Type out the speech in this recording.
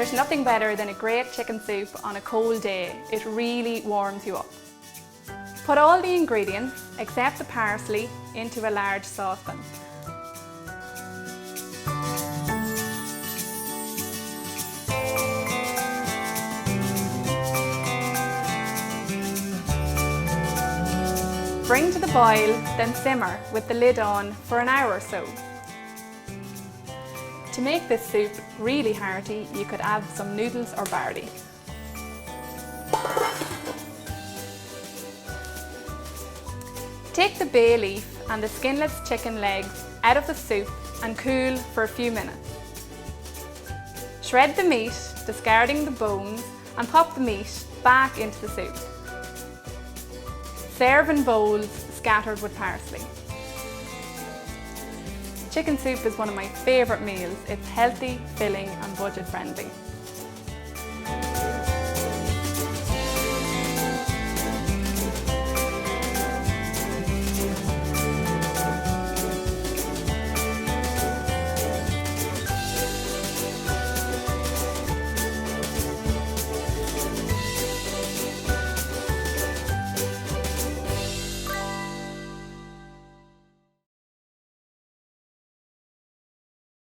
There's nothing better than a great chicken soup on a cold day. It really warms you up. Put all the ingredients, except the parsley, into a large saucepan. Bring to the boil, then simmer with the lid on for an hour or so. To make this soup really hearty, you could add some noodles or barley. Take the bay leaf and the skinless chicken legs out of the soup and cool for a few minutes. Shred the meat, discarding the bones, and pop the meat back into the soup. Serve in bowls scattered with parsley. Chicken soup is one of my favourite meals. It's healthy, filling and budget friendly.